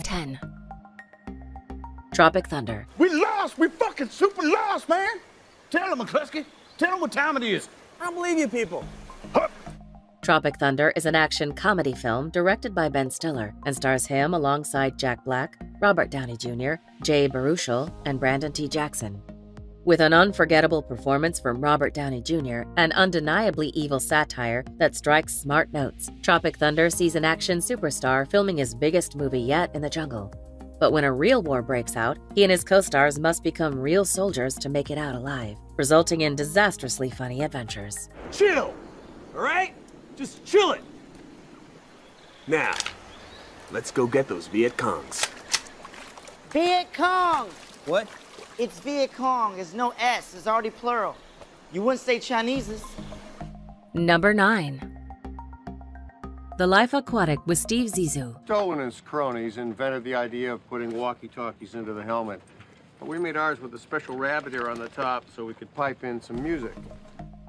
10. Tropic Thunder. We lost! We fucking super lost, man! Tell them, McCluskey. Tell them what time it is. I don't believe you people. Huh. Tropic Thunder is an action comedy film directed by Ben Stiller and stars him alongside Jack Black, Robert Downey Jr., Jay Baruchel, and Brandon T. Jackson. With an unforgettable performance from Robert Downey Jr. and undeniably evil satire that strikes smart notes, Tropic Thunder sees an action superstar filming his biggest movie yet in the jungle. But when a real war breaks out, he and his co-stars must become real soldiers to make it out alive, resulting in disastrously funny adventures. Chill, all right? Just chill it. Now, let's go get those Viet Congs. Viet Cong! What? It's Viet Cong. There's no S. It's already plural. You wouldn't say Chinese's. Number 9. The Life Aquatic with Steve Zissou. Stowe and his cronies invented the idea of putting walkie-talkies into the helmet. But we made ours with a special rabbit ear on the top so we could pipe in some music.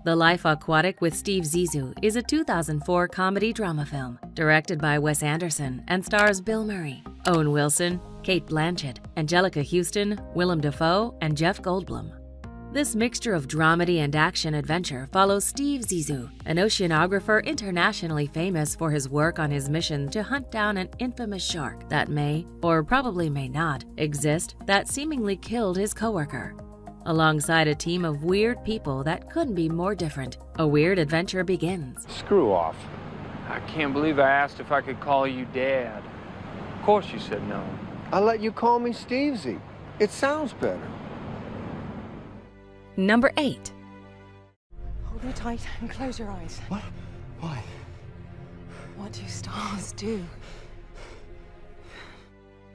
The Life Aquatic with Steve Zissou is a 2004 comedy drama film directed by Wes Anderson and stars Bill Murray, Owen Wilson, Cate Blanchett, Angelica Houston, Willem Dafoe, and Jeff Goldblum. This mixture of dramedy and action-adventure follows Steve Zissou, an oceanographer internationally famous for his work on his mission to hunt down an infamous shark that may, or probably may not, exist that seemingly killed his coworker. Alongside a team of weird people that couldn't be more different, a weird adventure begins. Screw off. I can't believe I asked if I could call you Dad. Of course you said no. I'll let you call me Stevesy. It sounds better. Number 8. Hold me tight and close your eyes. What? Why? What do stars do?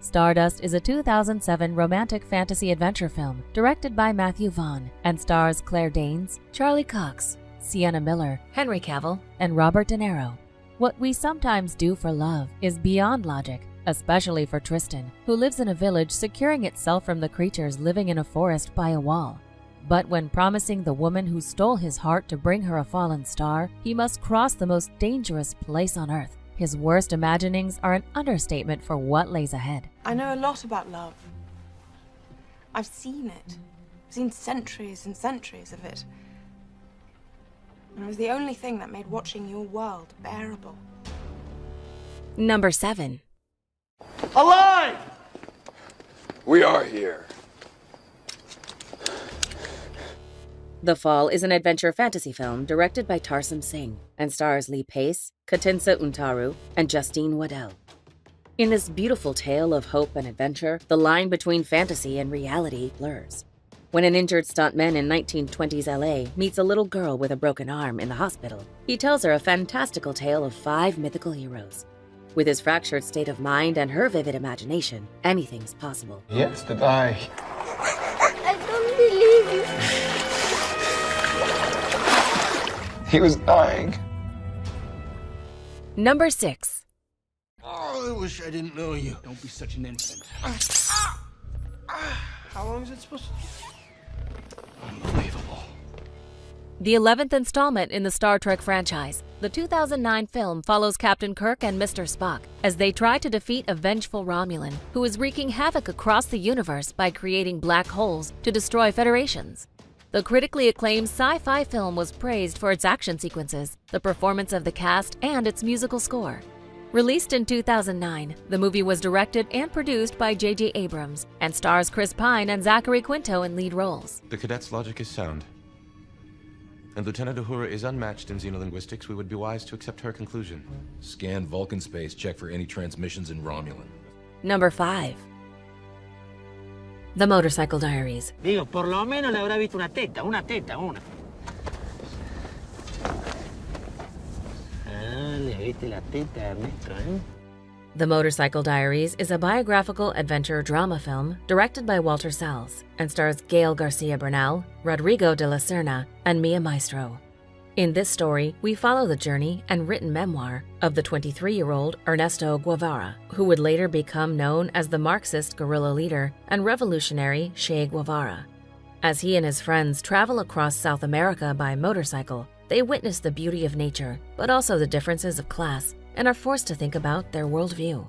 Stardust is a 2007 romantic fantasy adventure film directed by Matthew Vaughn and stars Claire Danes, Charlie Cox, Sienna Miller, Henry Cavill, and Robert De Niro. What we sometimes do for love is beyond logic, especially for Tristan, who lives in a village securing itself from the creatures living in a forest by a wall. But when promising the woman who stole his heart to bring her a fallen star, he must cross the most dangerous place on earth. His worst imaginings are an understatement for what lays ahead. I know a lot about love. I've seen it. I've seen centuries and centuries of it. And it was the only thing that made watching your world bearable. Number 7. Alive! We are here. The Fall is an adventure fantasy film directed by Tarsem Singh and stars Lee Pace, Katinsa Untaru, and Justine Waddell. In this beautiful tale of hope and adventure, the line between fantasy and reality blurs. When an injured stuntman in 1920s LA meets a little girl with a broken arm in the hospital, he tells her a fantastical tale of 5 mythical heroes. With his fractured state of mind and her vivid imagination, anything's possible. Yesterday. I don't believe you. He was dying. Number 6. Oh, I wish I didn't know you. Don't be such an infant. How long is it supposed to be? Unbelievable. The 11th installment in the Star Trek franchise, the 2009 film follows Captain Kirk and Mr. Spock as they try to defeat a vengeful Romulan who is wreaking havoc across the universe by creating black holes to destroy Federations. The critically acclaimed sci-fi film was praised for its action sequences, the performance of the cast, and its musical score. Released in 2009, the movie was directed and produced by J.J. Abrams and stars Chris Pine and Zachary Quinto in lead roles. The cadet's logic is sound. And Lieutenant Uhura is unmatched in xenolinguistics. We would be wise to accept her conclusion. Scan Vulcan space, check for any transmissions in Romulan. Number 5. The Motorcycle Diaries. Digo, por lo menos le habrá visto una teta. Ah, le viste la teta, Ernesto, eh? The Motorcycle Diaries is a biographical adventure drama film directed by Walter Salles and stars Gael Garcia Bernal, Rodrigo de la Serna, and Mia Maestro. In this story, we follow the journey and written memoir of the 23-year-old Ernesto Guevara, who would later become known as the Marxist guerrilla leader and revolutionary Che Guevara. As he and his friends travel across South America by motorcycle, they witness the beauty of nature, but also the differences of class, and are forced to think about their worldview.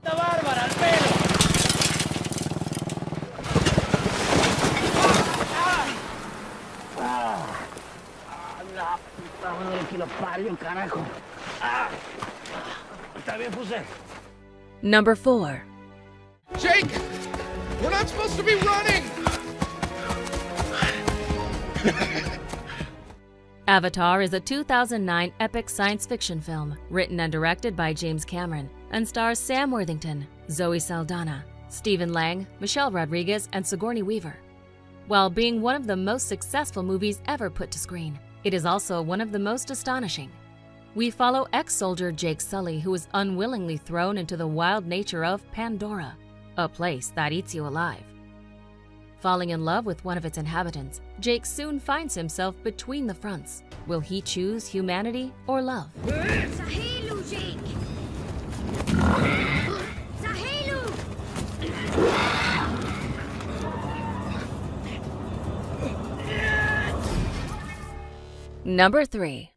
Number 4. Jake! We're not supposed to be running! Avatar is a 2009 epic science fiction film written and directed by James Cameron and stars Sam Worthington, Zoe Saldana, Stephen Lang, Michelle Rodriguez, and Sigourney Weaver. While being one of the most successful movies ever put to screen, it is also one of the most astonishing. We follow ex-soldier Jake Sully, who is unwillingly thrown into the wild nature of Pandora, a place that eats you alive. Falling in love with one of its inhabitants, Jake soon finds himself between the fronts. Will he choose humanity or love? Sahelu, Jake! Sahelu! Number 3.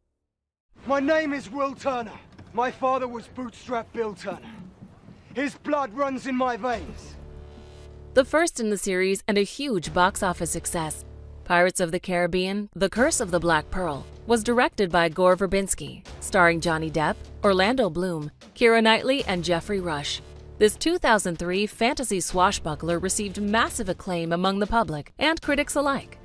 My name is Will Turner. My father was Bootstrap Bill Turner. His blood runs in my veins. The first in the series and a huge box office success, Pirates of the Caribbean: The Curse of the Black Pearl was directed by Gore Verbinski, starring Johnny Depp, Orlando Bloom, Keira Knightley, and Jeffrey Rush. This 2003 fantasy swashbuckler received massive acclaim among the public and critics alike.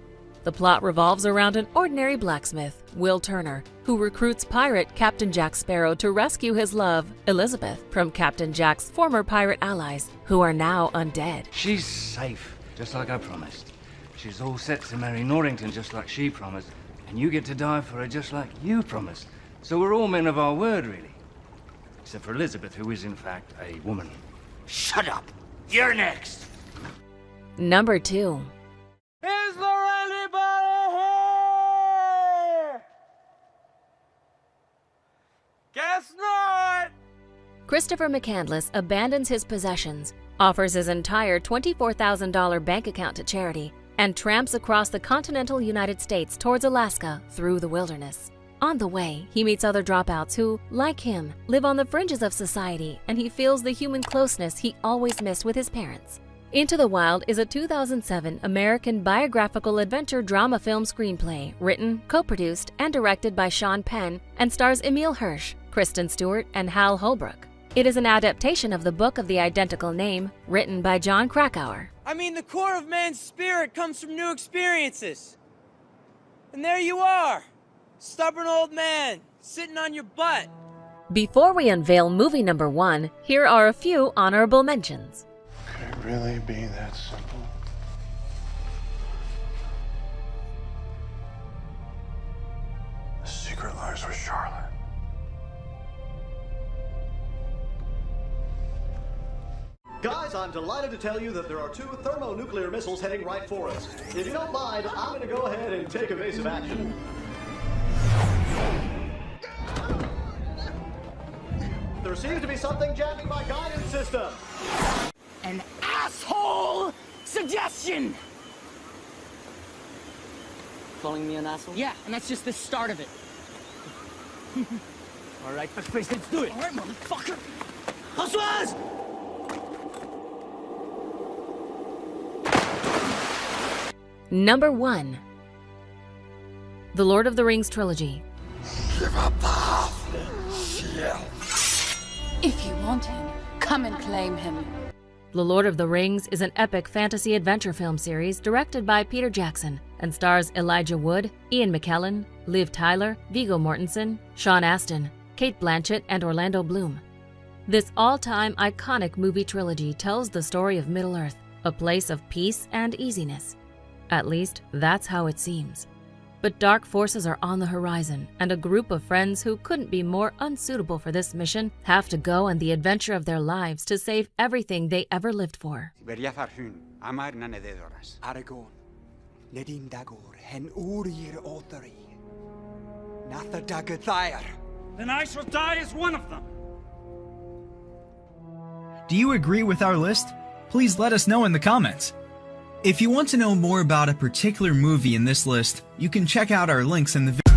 The plot revolves around an ordinary blacksmith, Will Turner, who recruits pirate Captain Jack Sparrow to rescue his love, Elizabeth, from Captain Jack's former pirate allies, who are now undead. She's safe, just like I promised. She's all set to marry Norrington, just like she promised, and you get to die for her, just like you promised. So we're all men of our word, really. Except for Elizabeth, who is, in fact, a woman. Shut up! You're next! Number 2. Is there anybody here? Guess not! Christopher McCandless abandons his possessions, offers his entire $24,000 bank account to charity, and tramps across the continental United States towards Alaska through the wilderness. On the way, he meets other dropouts who, like him, live on the fringes of society, and he feels the human closeness he always missed with his parents. Into the Wild is a 2007 American biographical adventure drama film screenplay written, co-produced, and directed by Sean Penn and stars Emile Hirsch, Kristen Stewart, and Hal Holbrook. It is an adaptation of the book of the identical name, written by John Krakauer. I mean, the core of man's spirit comes from new experiences. And there you are, stubborn old man, sitting on your butt. Before we unveil movie number 1, here are a few honorable mentions. Could it really be that simple? The secret lies with Charlotte. Guys, I'm delighted to tell you that there are 2 thermonuclear missiles heading right for us. If you don't mind, I'm going to go ahead and take evasive action. There seems to be something jamming my guidance system. An asshole suggestion! Calling me an asshole? Yeah, and that's just the start of it. All right, let's do it. All right, motherfucker. Françoise! Number 1. The Lord of the Rings trilogy. Give up the shield. If you want him, come and claim him. The Lord of the Rings is an epic fantasy adventure film series directed by Peter Jackson and stars Elijah Wood, Ian McKellen, Liv Tyler, Viggo Mortensen, Sean Astin, Kate Blanchett, and Orlando Bloom. This all-time iconic movie trilogy tells the story of Middle-earth, a place of peace and easiness. At least, that's how it seems. But dark forces are on the horizon, and a group of friends who couldn't be more unsuitable for this mission have to go on the adventure of their lives to save everything they ever lived for. Aragorn, Nedin Dagor, Hen Urir Otari. Not the dagger there. Then I shall die as one of them. Do you agree with our list? Please let us know in the comments. If you want to know more about a particular movie in this list, you can check out our links in the video.